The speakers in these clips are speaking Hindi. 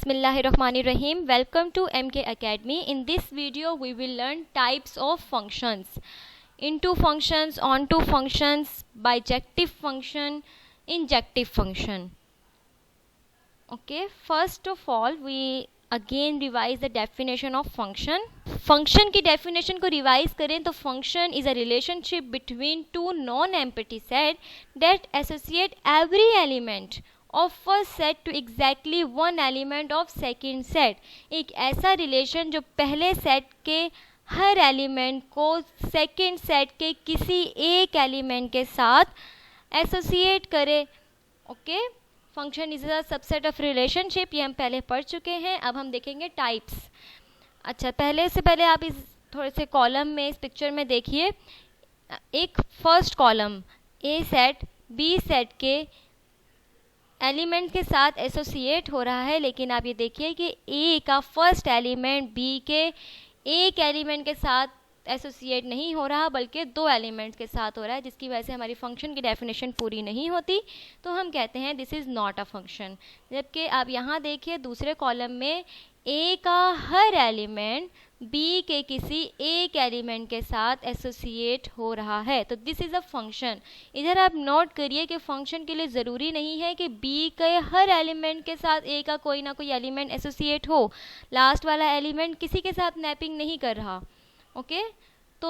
Bismillahirrahmanirrahim. Welcome to MK Academy. In this video, we will learn types of functions. Into functions, onto functions, bijective function, injective function. Okay, first of all, we again revise the definition of function. Function की definition को revise करें तो function is a relationship between two non-empty set that associate every element of first set to exactly one element of second set. एक ऐसा रिलेशन जो पहले सेट के हर एलिमेंट को सेकेंड सेट के किसी एक एलिमेंट के साथ एसोसिएट करे. Okay, function is a subset of relationship, ये हम पहले पढ़ चुके हैं. अब हम देखेंगे टाइप्स. अच्छा, पहले आप इस थोड़े से कॉलम में इस पिक्चर में देखिए. एक first column A set B set के एलिमेंट के साथ एसोसिएट हो रहा है, लेकिन आप ये देखिए कि ए का फर्स्ट एलिमेंट बी के एक एलिमेंट के साथ एसोसिएट नहीं हो रहा, बल्कि दो एलिमेंट्स के साथ हो रहा है, जिसकी वजह से हमारी फंक्शन की डेफिनेशन पूरी नहीं होती. तो हम कहते हैं this is not a function. जबकि आप यहाँ देखिए दूसरे कॉलम में ए का हर एलिमेंट बी के किसी एक एलिमेंट के साथ एसोसिएट हो रहा है, तो दिस इज़ अ फंक्शन. इधर आप नोट करिए कि फंक्शन के लिए ज़रूरी नहीं है कि बी के हर एलिमेंट के साथ ए का कोई ना कोई एलिमेंट एसोसिएट हो. लास्ट वाला एलिमेंट किसी के साथ मैपिंग नहीं कर रहा. ओके, तो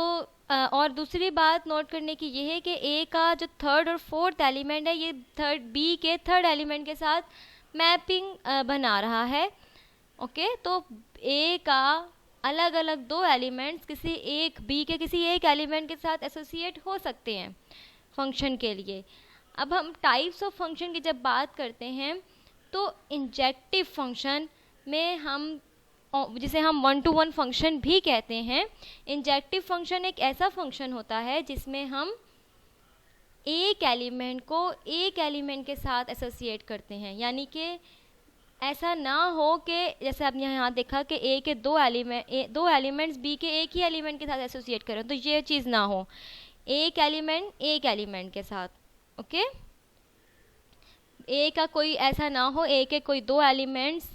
और दूसरी बात नोट करने की ये है कि ए का जो थर्ड और फोर्थ एलिमेंट है, ये बी के थर्ड एलिमेंट के साथ मैपिंग बना रहा है. ओके, तो ए का अलग अलग दो एलिमेंट्स किसी एक बी के किसी एक एलिमेंट के साथ एसोसिएट हो सकते हैं फंक्शन के लिए. अब हम टाइप्स ऑफ फंक्शन की जब बात करते हैं तो इंजेक्टिव फंक्शन में हम जिसे हम वन टू वन फंक्शन भी कहते हैं. इंजेक्टिव फंक्शन एक ऐसा फंक्शन होता है जिसमें हम एक एलिमेंट को एक एलिमेंट के साथ एसोसिएट करते हैं. यानी कि ऐसा ना हो कि जैसे आपने यहाँ देखा कि ए के दो एलिमेंट्स बी के एक ही एलिमेंट के साथ एसोसिएट करें, तो ये चीज़ ना हो. एक एलिमेंट के साथ. ओके, ए का कोई ऐसा ना हो, ए के कोई दो एलिमेंट्स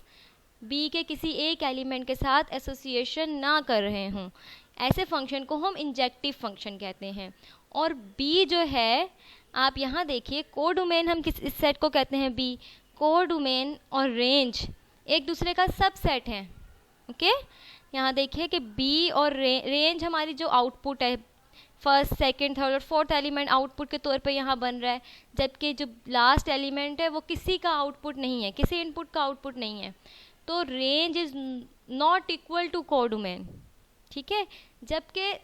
बी के किसी एक एलिमेंट के साथ एसोसिएशन ना कर रहे हों. ऐसे फंक्शन को हम इंजेक्टिव फंक्शन कहते हैं. और बी जो है, आप यहाँ देखिए कोडोमेन हम इस सेट को कहते हैं बी. कोडोमेन और रेंज एक दूसरे का सबसेट है. ओके, यहाँ देखिए कि बी और रेंज हमारी जो आउटपुट है, फर्स्ट सेकंड थर्ड और फोर्थ एलिमेंट आउटपुट के तौर पे यहाँ बन रहा है, जबकि जो लास्ट एलिमेंट है वो किसी का आउटपुट नहीं है, किसी इनपुट का आउटपुट नहीं है. तो range is not equal to codomain. ठीक है, जबकि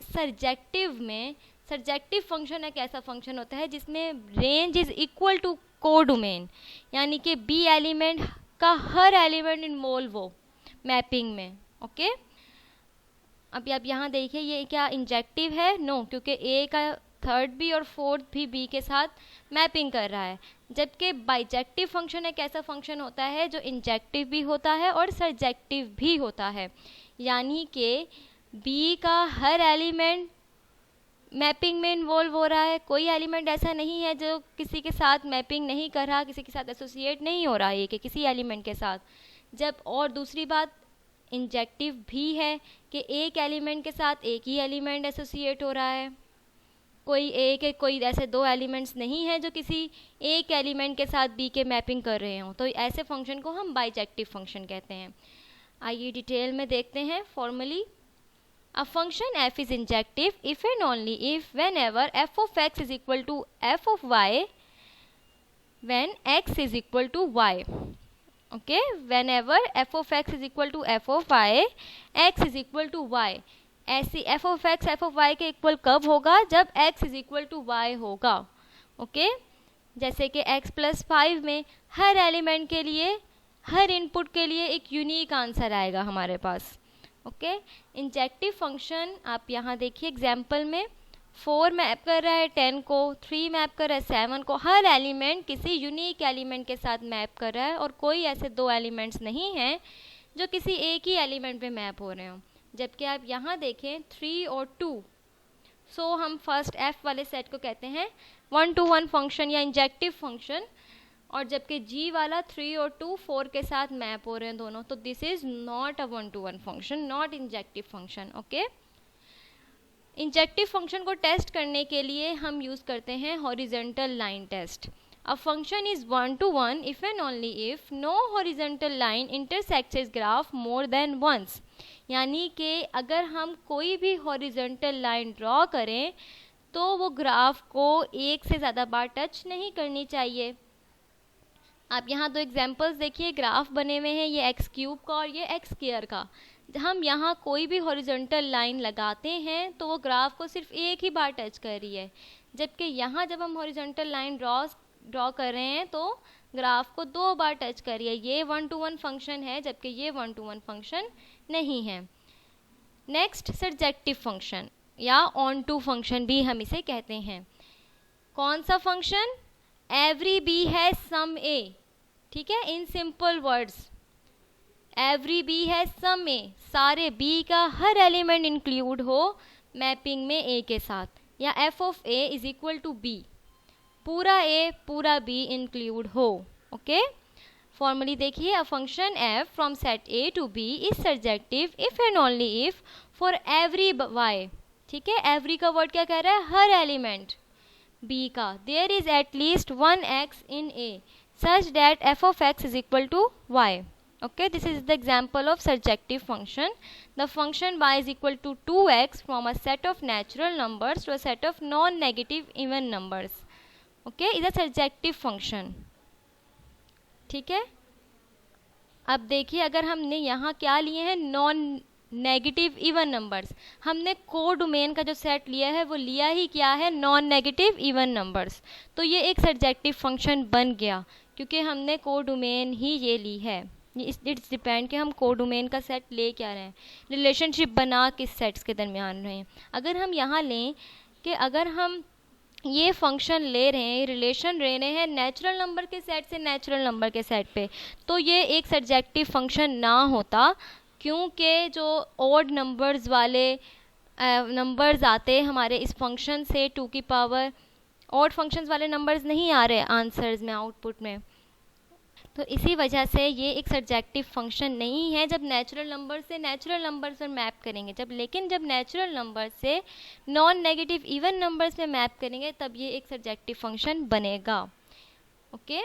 सर्जेक्टिव फंक्शन एक ऐसा फंक्शन होता है जिसमें range is equal to codomain, यानी कि बी एलिमेंट का हर एलिमेंट इन्वॉल्व हो मैपिंग में. ओके, अभी आप यहाँ देखिए ये क्या इंजेक्टिव है? नो, क्योंकि ए का थर्ड भी और फोर्थ भी बी के साथ मैपिंग कर रहा है. जबकि बाइजेक्टिव फंक्शन एक ऐसा फंक्शन होता है जो इंजेक्टिव भी होता है और सर्जेक्टिव भी होता है. यानी कि बी का हर एलिमेंट मैपिंग में इन्वॉल्व हो रहा है. कोई एलिमेंट ऐसा नहीं है जो किसी के साथ मैपिंग नहीं कर रहा, किसी के साथ एसोसिएट नहीं हो रहा है कि किसी एलिमेंट के साथ. जब और दूसरी बात इंजेक्टिव भी है कि एक एलिमेंट के साथ एक ही एलिमेंट एसोसिएट हो रहा है. कोई ऐसे दो एलिमेंट्स नहीं हैं जो किसी एक एलिमेंट के साथ बी के मैपिंग कर रहे हों. तो ऐसे फंक्शन को हम बाइजेक्टिव फंक्शन कहते हैं. आइए डिटेल में देखते हैं formally. A function f is injective if and only if whenever f of x is equal to f of y when x is equal to y. Okay, whenever f of x is equal to f of y, x is equal to y. ऐसी f of x f of y के इक्वल कब होगा? जब x is equal to y होगा. ओके, जैसे कि x प्लस 5 में हर एलिमेंट के लिए, हर इनपुट के लिए एक यूनिक आंसर आएगा हमारे पास. ओके, इंजेक्टिव फंक्शन आप यहाँ देखिए एग्जाम्पल में 4 मैप कर रहा है 10 को, 3 मैप कर रहा है 7 को. हर एलिमेंट किसी यूनिक एलिमेंट के साथ मैप कर रहा है और कोई ऐसे दो एलिमेंट्स नहीं हैं जो किसी एक ही एलिमेंट पे मैप हो रहे हों. जबकि आप यहाँ देखें 3 और 2, हम फर्स्ट एफ वाले सेट को कहते हैं वन टू वन फंक्शन या इंजेक्टिव फंक्शन. और जबकि g वाला 3 और 2 4 के साथ मैप हो रहे हैं दोनों, तो this is not a 1-to-1 function, not injective function. Okay, injective function को टेस्ट करने के लिए हम यूज़ करते हैं horizontal line test. A function is 1-to-1 if and only if no horizontal line intersects its graph more than once. यानी कि अगर हम कोई भी हॉरिजेंटल लाइन ड्रॉ करें तो वो ग्राफ को एक से ज़्यादा बार टच नहीं करनी चाहिए। आप यहाँ दो एग्जांपल्स देखिए, ग्राफ बने हुए हैं, ये एक्स क्यूब का और ये एक्स स्क्वायर का। हम यहाँ कोई भी हॉरिजॉन्टल लाइन लगाते हैं तो वो ग्राफ को सिर्फ एक ही बार टच कर रही है, जबकि यहाँ जब हम हॉरिजॉन्टल लाइन ड्रॉ कर रहे हैं तो ग्राफ को 2 बार टच कर रही है। ये 1-to-1 फंक्शन है, जबकि ये 1-to-1 फंक्शन नहीं है। नेक्स्ट, सर्जेक्टिव फंक्शन या ऑन टू फंक्शन भी हम इसे कहते हैं। कौन सा function? Every B has some A, ठीक है, in simple words every B has some A, सारे बी का हर एलिमेंट इंक्लूड हो मैपिंग में ए के साथ, या F of A is equal to B, पूरा ए पूरा बी इंक्लूड हो। ओके, फॉर्मली देखिए, a function F from set A to be is surjective if and only if for every y, ठीक है, एवरी का वर्ड क्या कह रहा है? हर एलिमेंट बी का there is at least 1 x in A such that f of x is equal to y. Okay, this is the example of surjective function. The function y is equal to 2x from a set of natural numbers to a set of non-negative even numbers. Okay, is a surjective function. ठीक है, अब देखिए, अगर हमने यहाँ क्या लिए हैं? Non negative even numbers. हमने कोडोमेन का जो सेट लिया है वो लिया ही क्या है? Non negative even numbers. तो ये एक सर्जेक्टिव फंक्शन बन गया क्योंकि हमने कोडोमेन ही ये ली है। इट्स डिपेंड कि हम कोडोमेन का सेट ले क्या रहे हैं, रिलेशनशिप बना किस सेट्स के दरमियान रहे हैं। अगर हम यहाँ लें कि अगर हम ये फंक्शन ले रहे हैं, रिलेशन ले रहे हैं नेचुरल नंबर के सेट से नेचुरल नंबर के सेट पे, तो ये एक सर्जेक्टिव फंक्शन ना होता, क्योंकि जो ऑड नंबर्स वाले नंबर्स आते हमारे इस फंक्शन से 2 की पावर, ऑड फंक्शंस वाले नंबर्स नहीं आ रहे आंसर्स में, आउटपुट में। तो इसी वजह से ये एक सर्जेक्टिव फंक्शन नहीं है जब नेचुरल नंबर से नेचुरल नंबर्स पर मैप करेंगे। लेकिन जब नेचुरल नंबर से नॉन नेगेटिव इवन नंबर्स में मैप करेंगे तब ये एक सर्जेक्टिव फंक्शन बनेगा। ओके,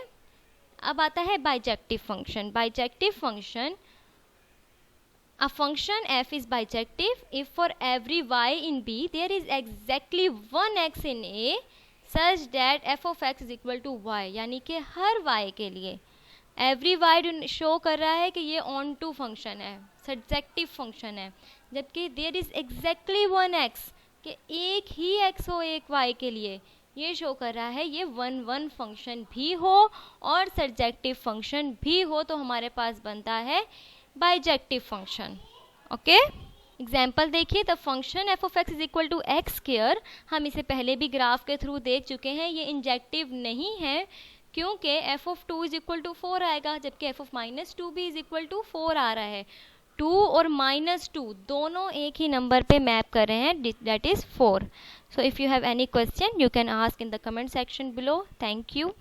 अब आता है bijective function. Bijective function, a function f is bijective if for every y in B there is exactly 1 x in A such that f of x is equal to y, यानी कि हर y के लिए every y शो कर रहा है कि ये ऑन टू फंक्शन है, सर्जेक्टिव फंक्शन है, जबकि there is exactly 1 x, कि एक ही x हो एक y के लिए, ये शो कर रहा है ये 1-1 फंक्शन भी हो और सर्जेक्टिव फंक्शन भी हो, तो हमारे पास बनता है बाइजेक्टिव फंक्शन। ओके, एग्जाम्पल देखिए, the function f of x is equal to x square, हम इसे पहले भी ग्राफ के थ्रू देख चुके हैं। ये इंजेक्टिव नहीं है क्योंकि f of 2 is equal to 4 आएगा, जबकि एफ ऑफ -2 भी इज इक्वल टू 4 आ रहा है। 2 और -2 दोनों एक ही नंबर पे मैप कर रहे हैं, that is 4। So if you have any question you can ask in the comment section below. Thank you.